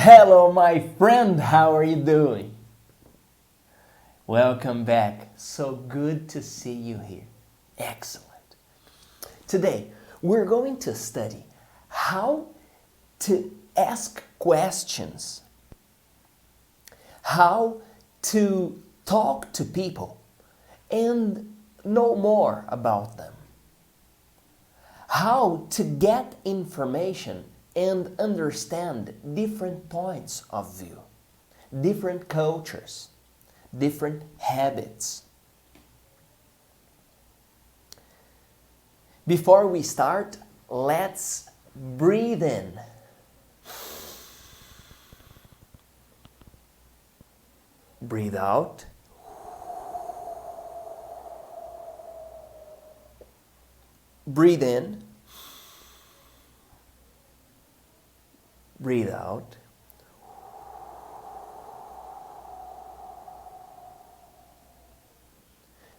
Hello, my friend. How are you doing? Welcome back. So good to see you here. Excellent. Today, we're going to study how to ask questions, how to talk to people and know more about them, how to get information and understand different points of view, different cultures, different habits. Before we start, let's breathe in. Breathe out. Breathe in. Breathe out.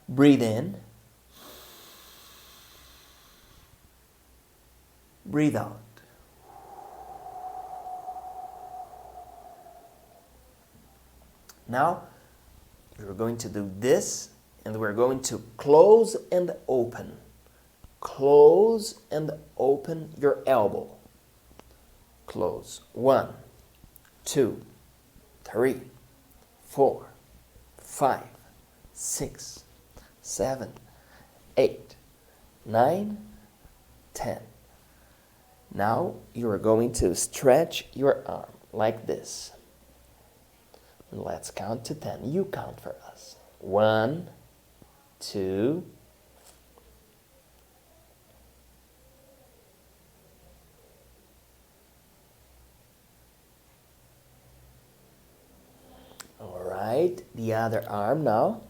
Breathe in. Breathe out. Now, we're going to do this, and we're going to close and open. Close and open your elbow. Close. 1, 2, 3, 4, 5, 6, 7, 8, 9, 10. Now you are going to stretch your arm like this. And let's count to 10. You count for us. 1, 2, Alright, the other arm now.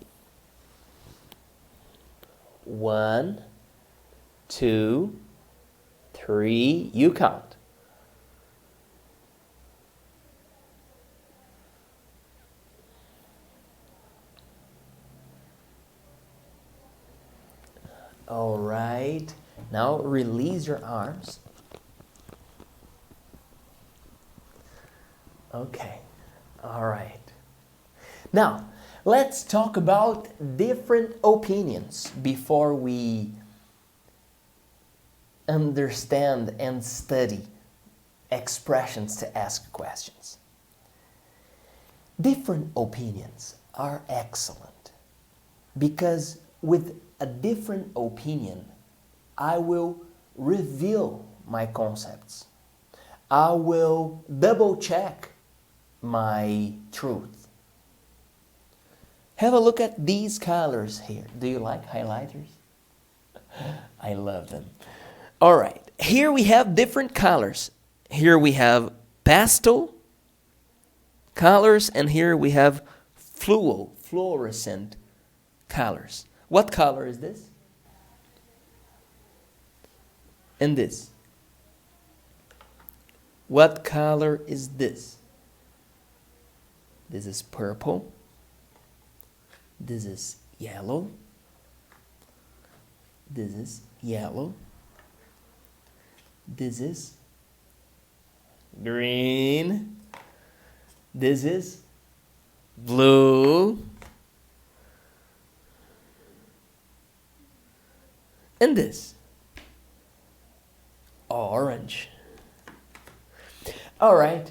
1, 2, 3, you count. Alright, now release your arms. Okay, alright. Now, let's talk about different opinions before we understand and study expressions to ask questions. Different opinions are excellent because with a different opinion, I will reveal my concepts. I will double check my truth. Have a look at these colors here. Do you like highlighters? I love them. All right, here we have different colors. Here we have pastel colors, and here we have fluorescent colors. What color is this? And this. What color is this? This is purple. This is yellow. This is yellow. This is green. This is blue. And this, orange. All right.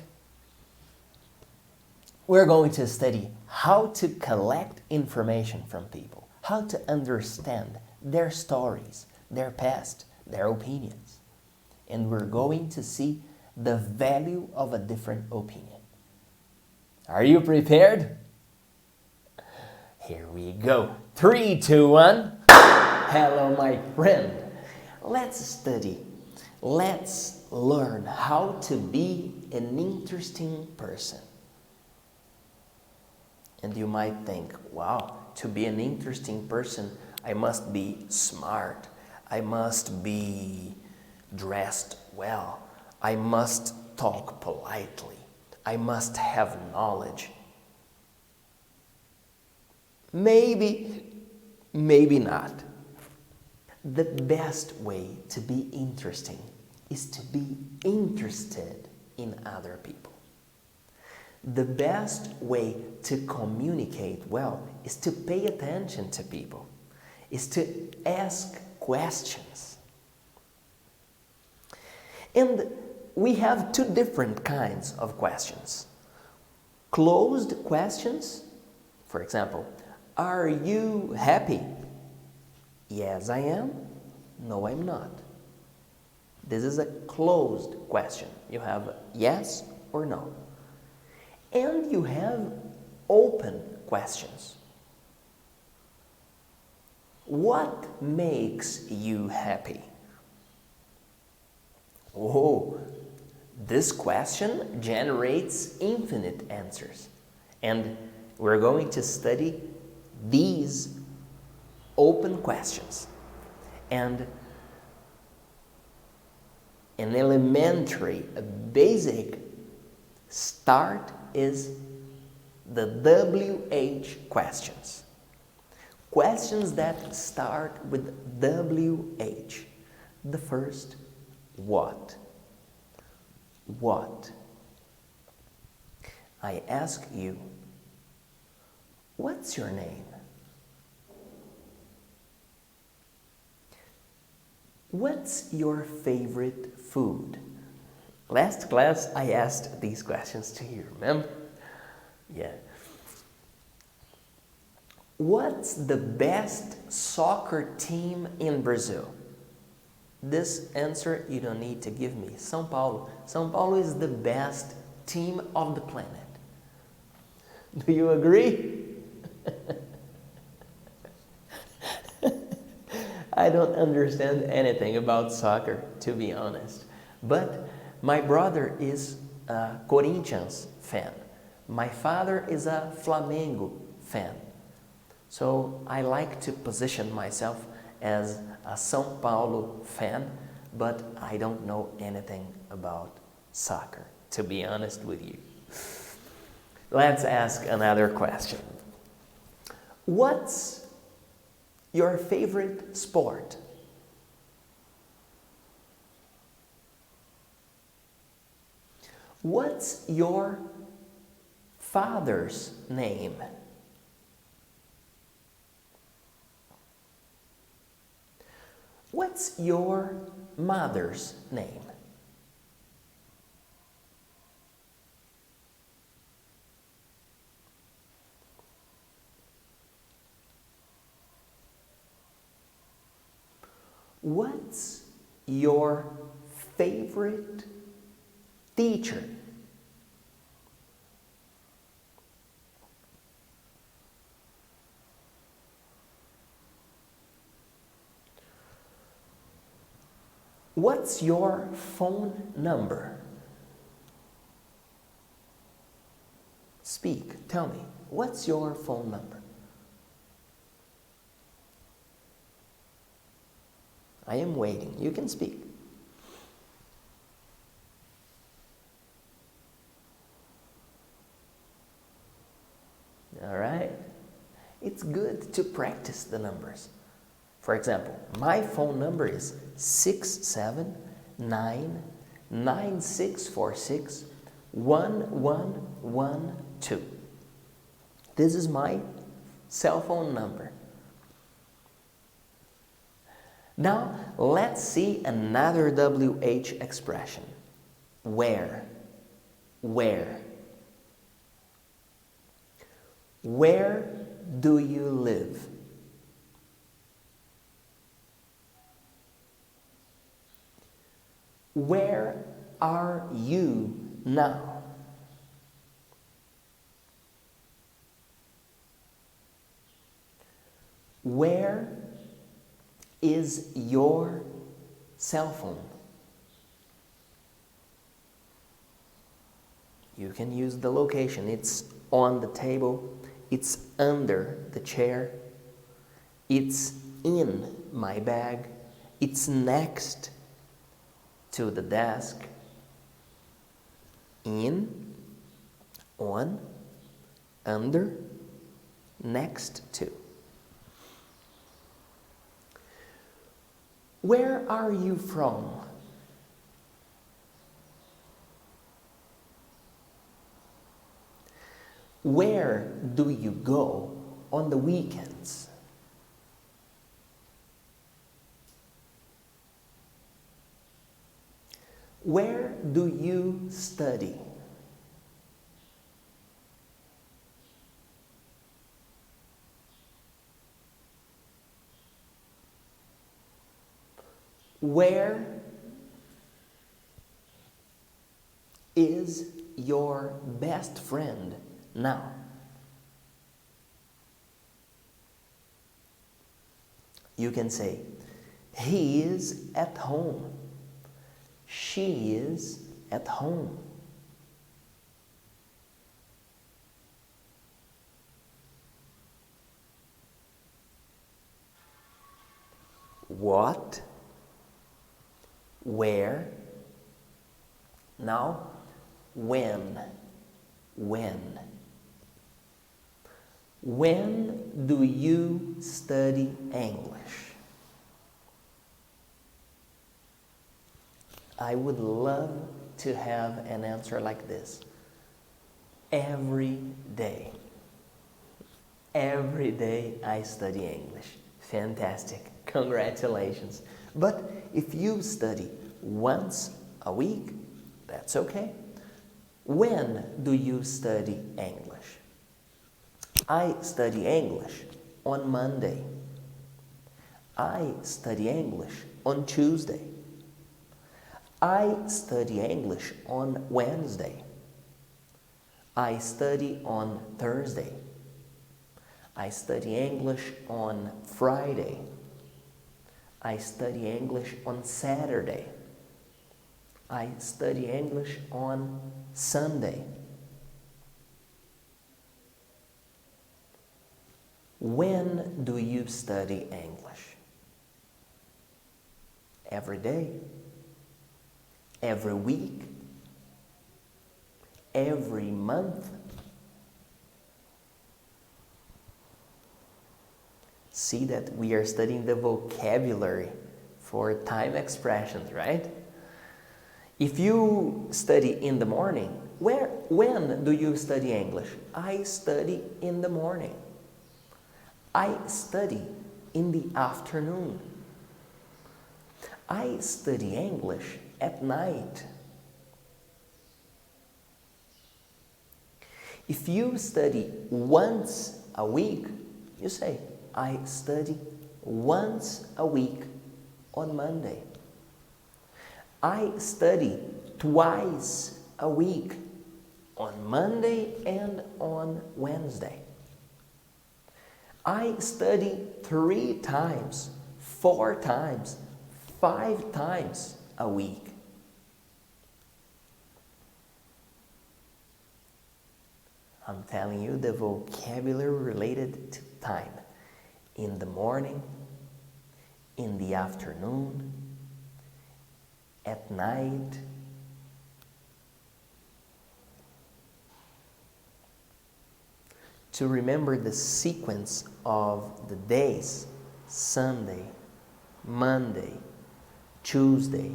We're going to study how to collect information from people, how to understand their stories, their past, their opinions. And we're going to see the value of a different opinion. Are you prepared? Here we go. 3, 2, 1. Hello, my friend. Let's study. Let's learn how to be an interesting person. And you might think, wow, to be an interesting person, I must be smart. I must be dressed well. I must talk politely. I must have knowledge. Maybe not. The best way to be interesting is to be interested in other people. The best way to communicate well is to pay attention to people, is to ask questions. And we have two different kinds of questions. Closed questions, for example, are you happy? Yes, I am. No, I'm not. This is a closed question. You have yes or no. And you have open questions. What makes you happy? Oh, this question generates infinite answers. And we're going to study these open questions. And an elementary, a basic start is the WH questions. Questions that start with WH. The first, what? What? I ask you, what's your name? What's your favorite food? Last class I asked these questions to you, remember? Yeah. What's the best soccer team in Brazil? This answer you don't need to give me. São Paulo. São Paulo is the best team of the planet. Do you agree? I don't understand anything about soccer, to be honest. But my brother is a Corinthians fan. My father is a Flamengo fan. So I like to position myself as a São Paulo fan, but I don't know anything about soccer, to be honest with you. Let's ask another question. What's your favorite sport? What's your father's name? What's your mother's name? What's your favorite teacher? What's your phone number? Speak, tell me, what's your phone number? I am waiting. You can speak. All right. It's good to practice the numbers. For example, my phone number is 679-9646-1112. This is my cell phone number. Now, let's see another WH expression. Where? Where? Where do you live? Where are you now? Where is your cell phone? You can use the location. It's on the table. It's under the chair. It's in my bag. It's next to the desk. In, on, under, next to. Where are you from? Where do you go on the weekends? Where do you study? Where is your best friend now? You can say, he is at home. She is at home. What? Where? Now, when? When? When do you study English? I would love to have an answer like this. Every day. Every day I study English. Fantastic. Congratulations. But if you study once a week, that's okay. When do you study English? I study English on Monday. I study English on Tuesday. I study English on Wednesday. I study on Thursday. I study English on Friday. I study English on Saturday. I study English on Sunday. When do you study English? Every day? Every week? Every month? See that we are studying the vocabulary for time expressions, right? If you study in the morning, when do you study English? I study in the morning. I study in the afternoon. I study English at night. If you study once a week, you say, I study once a week on Monday. I study twice a week on Monday and on Wednesday. I study 3 times, 4 times, 5 times a week. I'm telling you the vocabulary related to time. In the morning, in the afternoon, at night. To remember the sequence of the days, Sunday, Monday, Tuesday,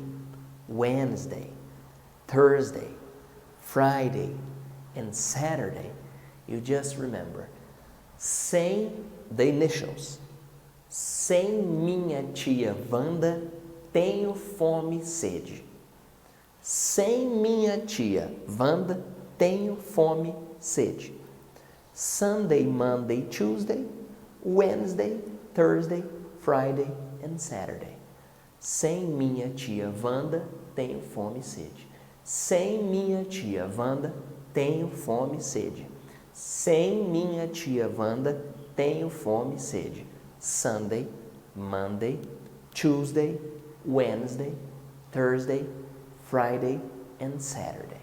Wednesday, Thursday, Friday, and Saturday, you just remember. Sem the initials. Sem minha tia Wanda, tenho fome e sede. Sem minha tia Wanda, tenho fome e sede. Sunday, Monday, Tuesday, Wednesday, Thursday, Friday, and Saturday. Sem minha tia Wanda, tenho fome e sede. Sem minha tia Wanda, tenho fome e sede. Sem minha tia Wanda, tenho fome e sede. Sunday, Monday, Tuesday, Wednesday, Thursday, Friday, and Saturday.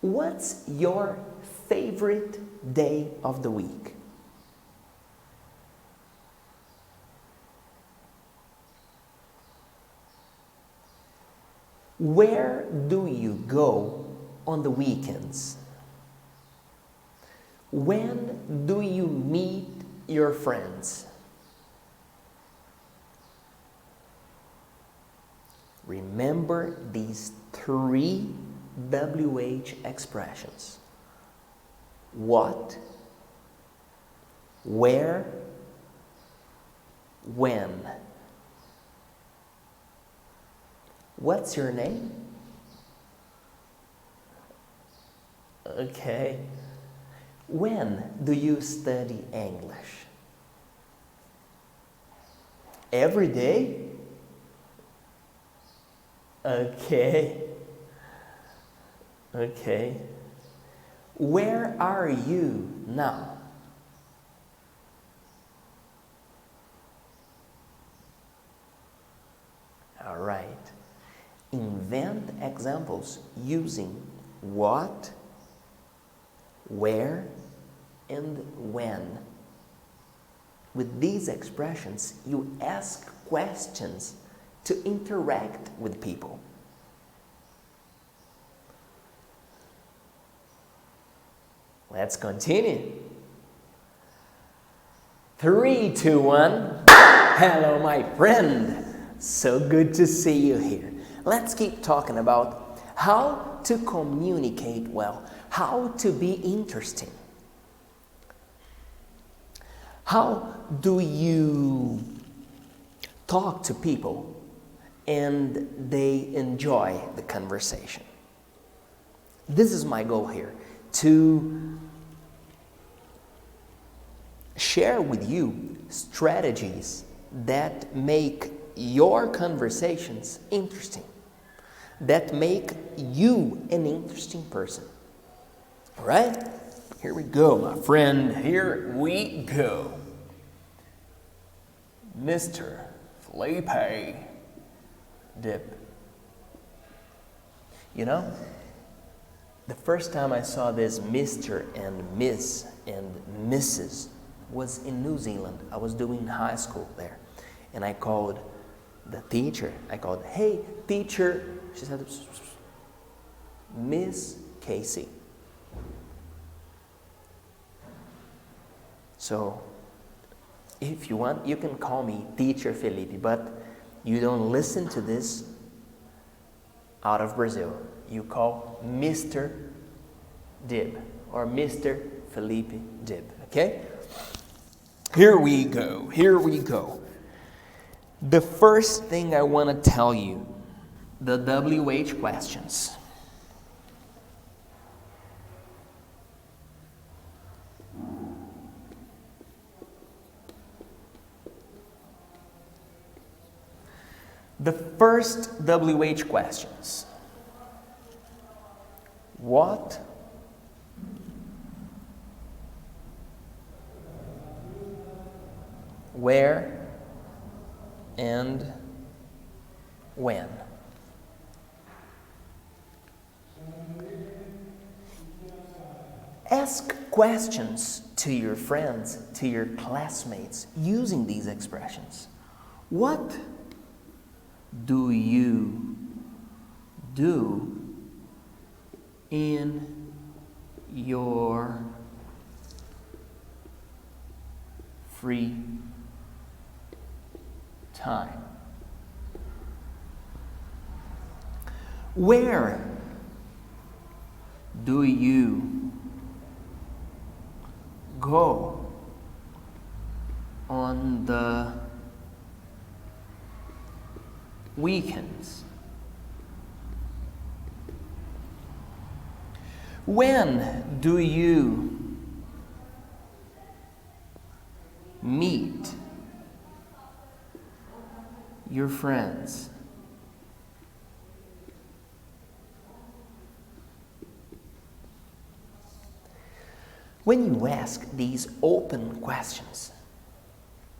What's your favorite day of the week? Where do you go on the weekends? When do you meet your friends? Remember these 3 WH expressions. what, where, when. What's your name? Okay. When do you study English? Every day? Okay. Okay. Where are you now? All right. Invent examples using what, where, and when. With these expressions, you ask questions to interact with people. Let's continue. 3, 2, 1. Hello, my friend. So good to see you here. Let's keep talking about how to communicate well, how to be interesting. How do you talk to people and they enjoy the conversation? This is my goal here, to share with you strategies that make your conversations interesting, that make you an interesting person. All right? Here we go, my friend. Here we go. Mr. Felipe Dib. You know, the first time I saw this Mr. and Miss and Mrs. was in New Zealand. I was doing high school there. And I called the teacher. I called, hey, teacher. She said, Miss Casey. So, if you want, you can call me Teacher Felipe, but you don't listen to this out of Brazil. You call Mr. Dib or Mr. Felipe Dib, okay? Here we go, here we go. The first thing I want to tell you, the WH questions. The first WH questions. What? Where? And when? Ask questions to your friends, to your classmates, using these expressions. What do you do in your free time? Where do you go on the weekends? When do you meet your friends? When you ask these open questions,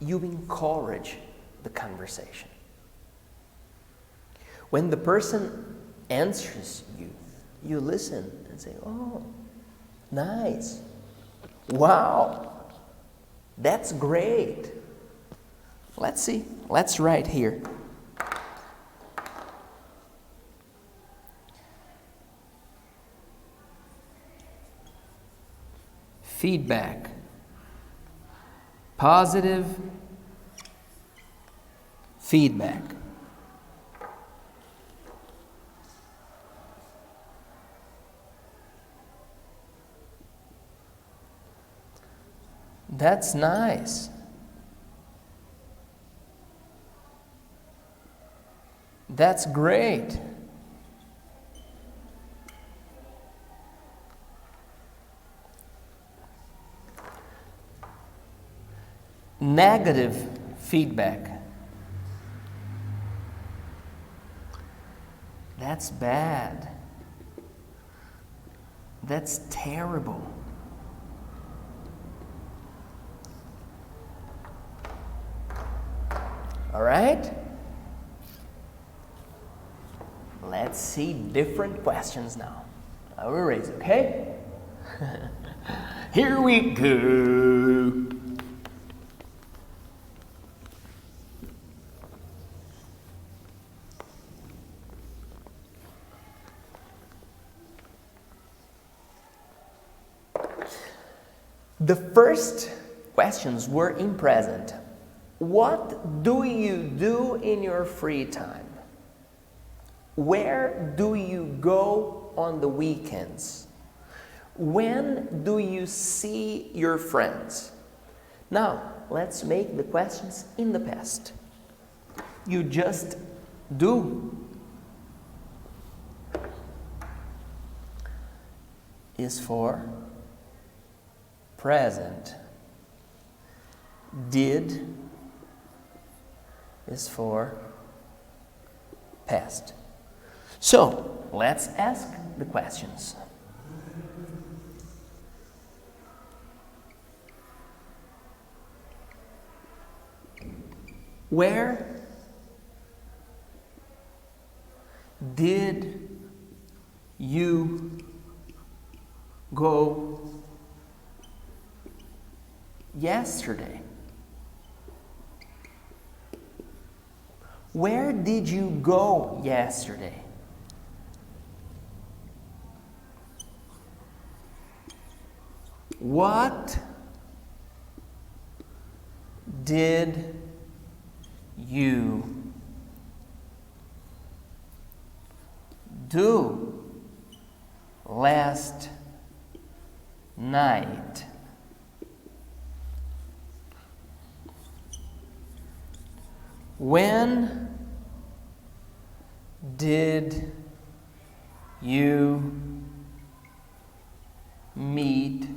you encourage the conversation. When the person answers you, you listen and say, oh, nice. Wow, that's great. Let's see. Let's write here. Feedback. Positive feedback. That's nice. That's great. Negative feedback. That's bad. That's terrible. All right? Let's see different questions now. I will raise, okay? Here we go. The first questions were in present. What do you do in your free time? Where do you go on the weekends? When do you see your friends? Now, let's make the questions in the past. You just do is for present. Did is for past. So, let's ask the questions. Where did you go yesterday? Where did you go yesterday? What did you do last night? When did you meet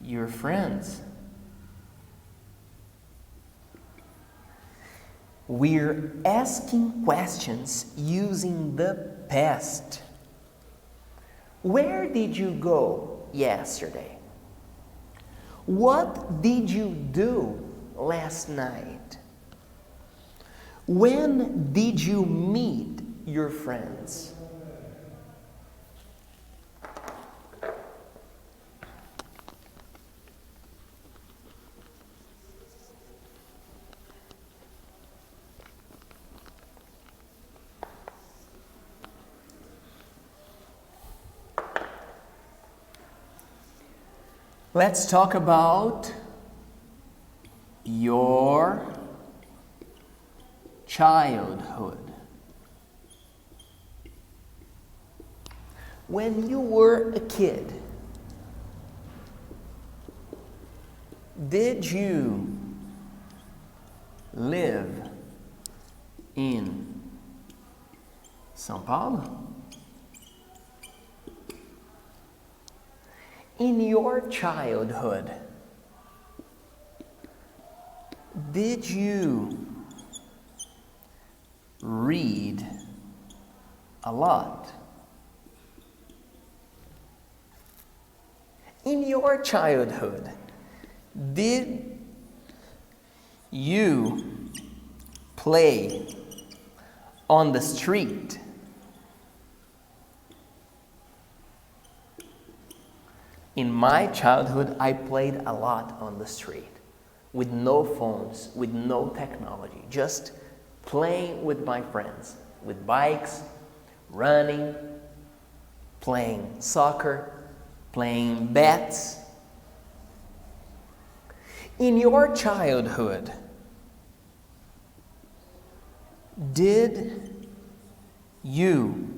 your friends? We're asking questions using the past. Where did you go yesterday? What did you do last night? When did you meet your friends? Let's talk about your childhood. When you were a kid, did you live in São Paulo? In your childhood, did you read a lot? In your childhood, did you play on the street? In my childhood, I played a lot on the street, with no phones, with no technology, just playing with my friends, with bikes, running, playing soccer, playing bets. In your childhood, did you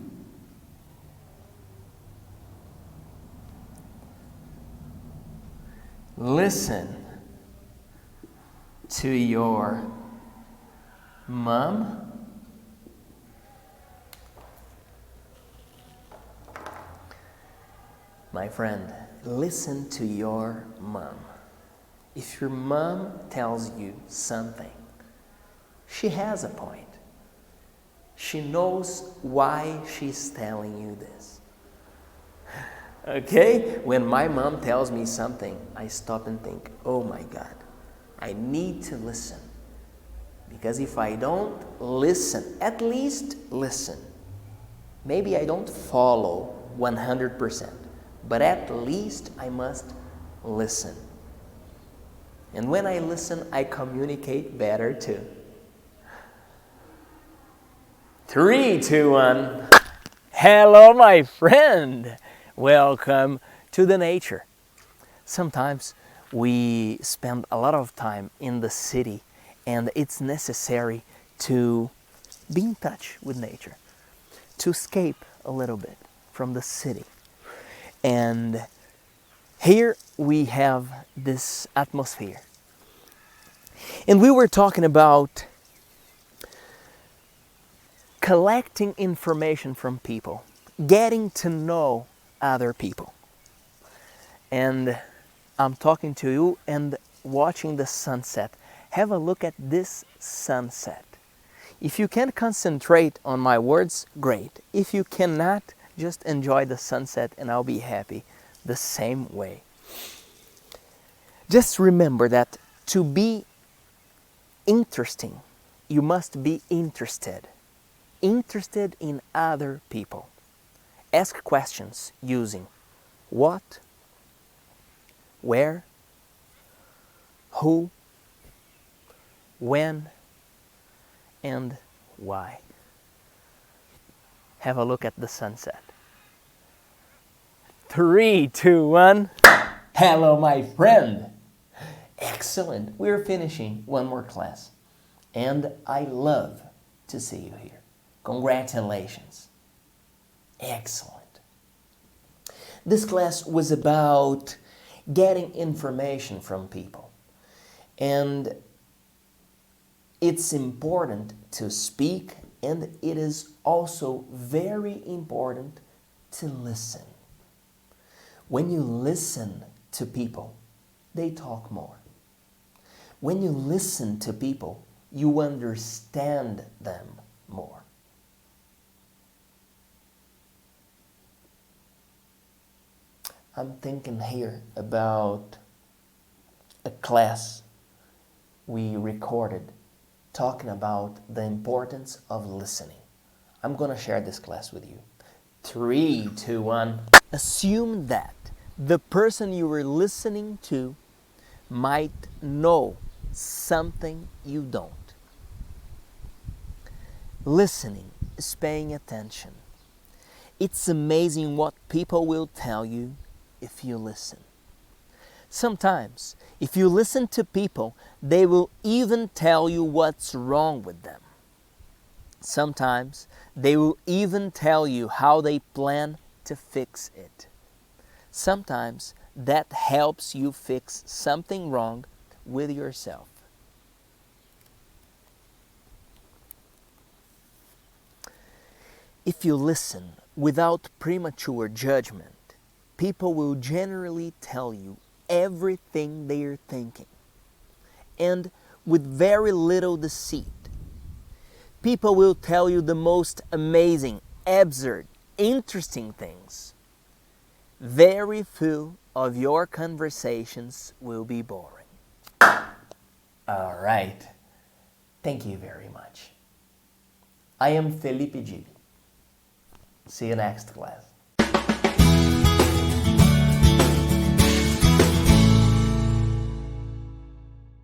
listen to your mom? My friend, listen to your mom. If your mom tells you something, she has a point. She knows why she's telling you this. Okay? When my mom tells me something, I stop and think, oh my God, I need to listen. Because if I don't listen, at least listen. Maybe I don't follow 100%, but at least I must listen. And when I listen, I communicate better too. 3, 2, 1. Hello, my friend. Welcome to the nature. Sometimes we spend a lot of time in the city, and it's necessary to be in touch with nature, to escape a little bit from the city. And here we have this atmosphere. And we were talking about collecting information from people, getting to know other people. And I'm talking to you and watching the sunset. Have a look at this sunset. If you can concentrate on my words, great. If you cannot, just enjoy the sunset and I'll be happy the same way. Just remember that to be interesting, you must be interested. Interested in other people. Ask questions using what, where, who, when, and why. Have a look at the sunset. 3, 2, 1. Hello, my friend. Excellent. We're finishing one more class. And I love to see you here. Congratulations. Excellent. This class was about getting information from people. And it's important to speak, and it is also very important to listen. When you listen to people, they talk more. When you listen to people, you understand them more. I'm thinking here about a class we recorded talking about the importance of listening. I'm going to share this class with you. 3, 2, 1. Assume that the person you were listening to might know something you don't. Listening is paying attention. It's amazing what people will tell you if you listen. Sometimes, if you listen to people, they will even tell you what's wrong with them. Sometimes, they will even tell you how they plan to fix it. Sometimes, that helps you fix something wrong with yourself. If you listen without premature judgment, people will generally tell you everything they are thinking, and with very little deceit. People will tell you the most amazing, absurd, interesting things. Very few of your conversations will be boring. All right. Thank you very much. I am Felipe Dib. See you next class.